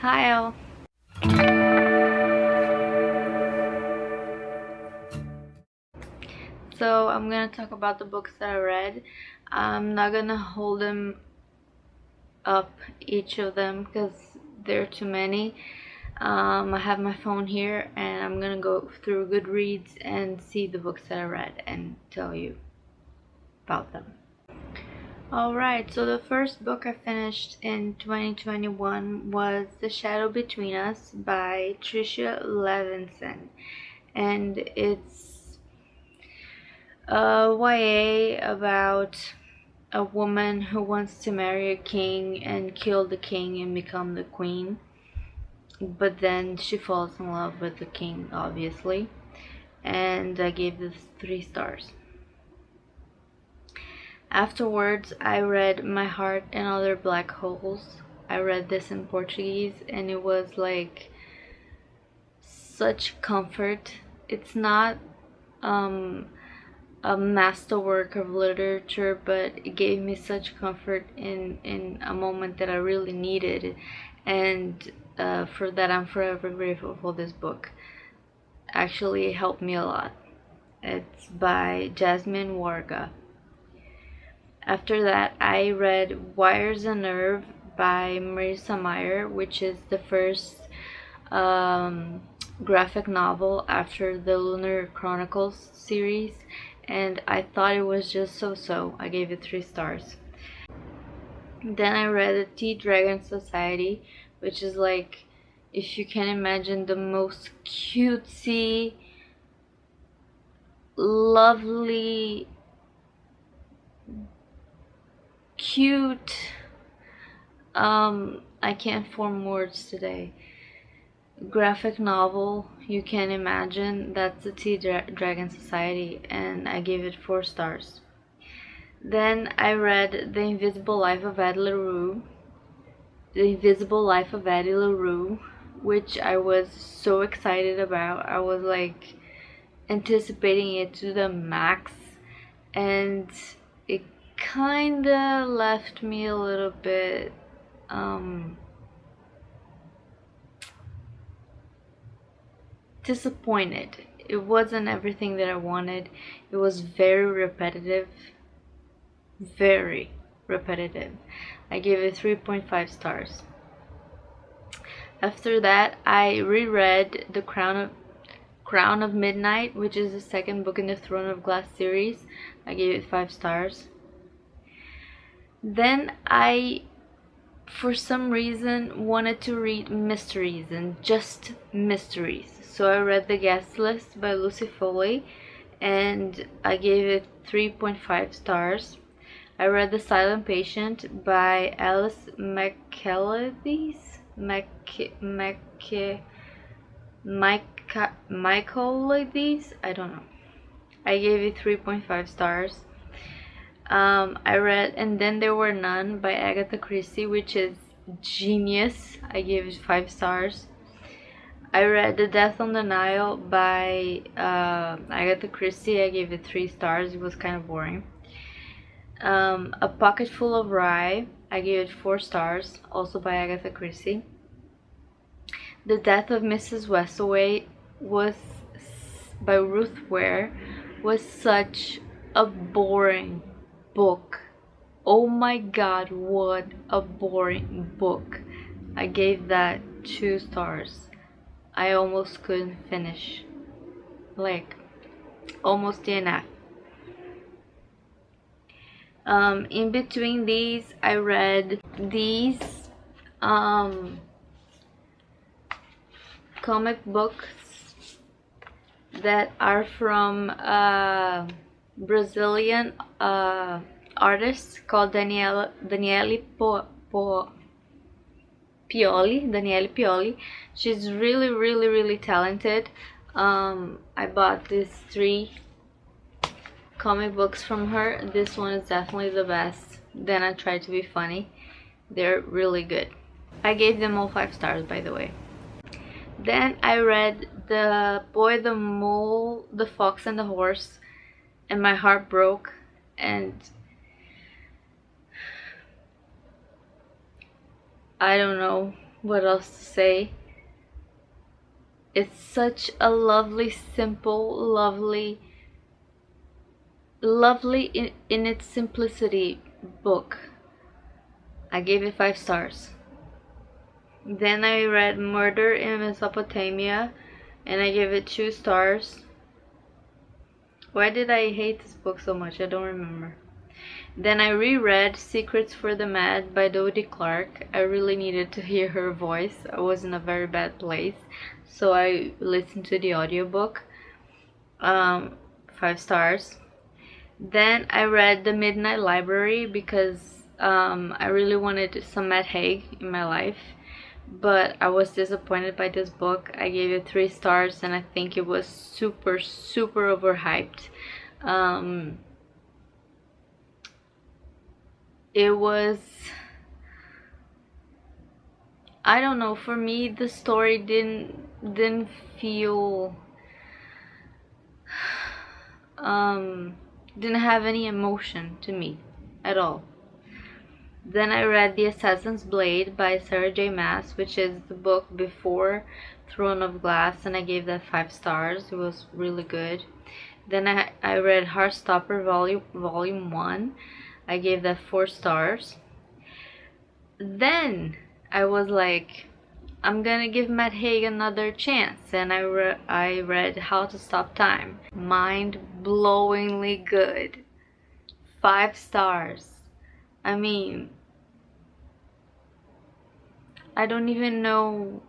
Hi all. So I'm gonna talk about the books that I read. I'm not gonna hold them up, each of them, because there are too many. I have my phone here and I'm gonna go through Goodreads and see the books that I read and tell you about them. Alright, so the first book I finished in 2021 was The Shadow Between Us by Tricia Levinson. And it's a YA about a woman who wants to marry a king and kill the king and become the queen. But then she falls in love with the king, obviously. And I gave this 3 stars. Afterwards, I read My Heart and Other Black Holes. I read this in Portuguese and it was like such comfort. It's not a masterwork of literature, but it gave me such comfort in a moment that I really needed, and for that I'm forever grateful for this book. Actually, it helped me a lot. It's by Jasmine Warga. After that, I read Wires and Nerve by Marissa Meyer, which is the first graphic novel after the Lunar Chronicles series, and I thought it was just so. I gave it 3 stars. Then I read The Tea Dragon Society, which is like, if you can imagine, the most cutesy, lovely, cute, I can't form words today, graphic novel you can imagine. That's The Tea Dragon Society, and I gave it 4 stars. Then I read The Invisible Life of Addie LaRue, which I was so excited about. I was like anticipating it to the max, and it kinda left me a little bit disappointed. It wasn't everything that I wanted. It was very repetitive. Very repetitive. I gave it 3.5 stars. After that, I reread The Crown of Midnight, which is the second book in the Throne of Glass series. I gave it 5 stars. Then I, for some reason, wanted to read mysteries and just mysteries. So I read The Guest List by Lucy Foley and I gave it 3.5 stars. I read The Silent Patient by Alice Michaelides. Michaelides? I don't know. I gave it 3.5 stars. I read And Then There Were None by Agatha Christie, which is genius. I gave it 5 stars. I read The Death on the Nile by Agatha Christie. I gave it 3 stars. It was kind of boring. A Pocketful of Rye. I gave it 4 stars, also by Agatha Christie. The Death of Mrs. Westaway was by Ruth Ware, was such a boring book. Oh my god, what a boring book. I gave that 2 stars. I almost couldn't finish. Like, almost DNF. In between these, I read these comic books that are from Brazilian artist called Daniele Pioli. She's really talented. I bought these 3 comic books from her. This one is definitely the best. Then I tried to be funny. They're really good. I gave them all 5 stars, by the way. Then I read The Boy, the Mole, the Fox and the Horse, and my heart broke, and I don't know, what else to say? It's such a lovely, simple, lovely in its simplicity book. I gave it 5 stars. Then I read Murder in Mesopotamia and I gave it 2 stars. Why did I hate this book so much? I don't remember. Then I reread Secrets for the Mad by Dodie Clark. I really needed to hear her voice. I was in a very bad place, so I listened to the audiobook. 5 stars. Then I read The Midnight Library because I really wanted some Matt Haig in my life, but I was disappointed by this book. I gave it 3 stars and I think it was super overhyped. It was, I don't know, for me the story didn't feel didn't have any emotion to me at all. Then I read The Assassin's Blade by Sarah J Maas, which is the book before Throne of Glass, and I gave that 5 stars. It was really good. Then I read Heartstopper Volume 1. I gave that 4 stars. Then I was like, I'm gonna give Matt Haig another chance, and I read How to Stop Time. Mind-blowingly good. 5 stars. I mean, I don't even know.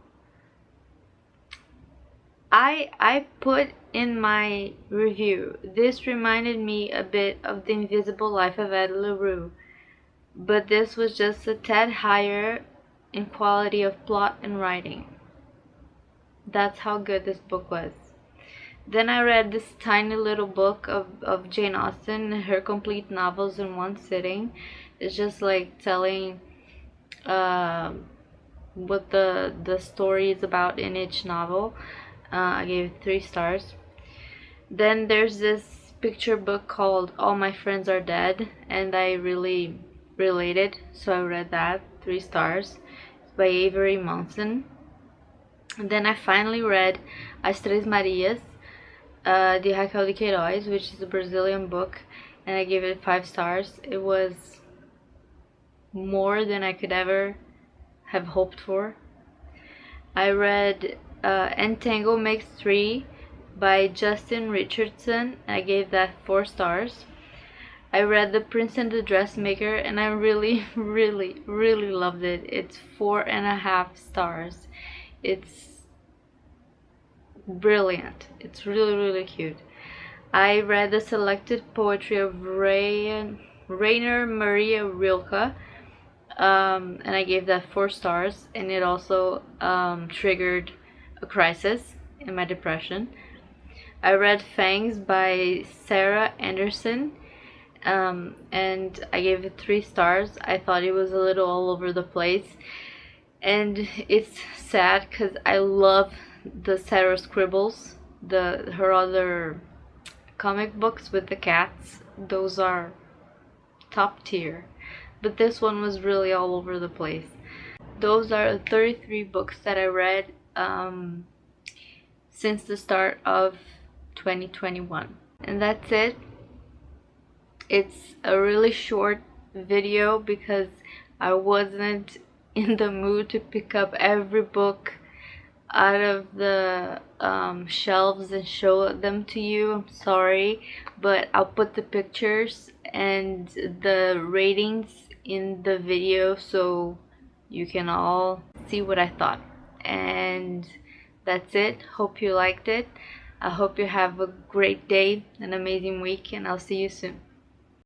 I put in my review, this reminded me a bit of The Invisible Life of Ed LaRue, but this was just a tad higher in quality of plot and writing. That's how good this book was. Then I read this tiny little book of Jane Austen, her complete novels in one sitting. It's just like telling what the story is about in each novel. I gave it 3 stars. Then there's this picture book called All My Friends Are Dead, and I really related, so I read that. 3 stars. It's by Avery Monson. And then I finally read As Três Marias, de Raquel de Queiroz, which is a Brazilian book, and I gave it 5 stars. It was more than I could ever have hoped for. I read Entangle Makes 3 by Justin Richardson. I gave that 4 stars. I read The Prince and the Dressmaker, and I really loved it. It's 4.5 stars. It's brilliant. It's really cute. I read the selected poetry of Rainer Maria Rilke, and I gave that 4 stars, and it also triggered a crisis in my depression. I read Fangs by Sarah Anderson, and I gave it 3 stars. I thought it was a little all over the place, and it's sad because I love the Sarah Scribbles, her other comic books with the cats. Those are top tier, but this one was really all over the place. Those are 33 books that I read since the start of 2021, and that's it. It's a really short video because I wasn't in the mood to pick up every book out of the shelves and show them to you. I'm sorry, but I'll put the pictures and the ratings in the video so you can all see what I thought. And that's it. Hope you liked it. I hope you have a great day, an amazing week, and I'll see you soon.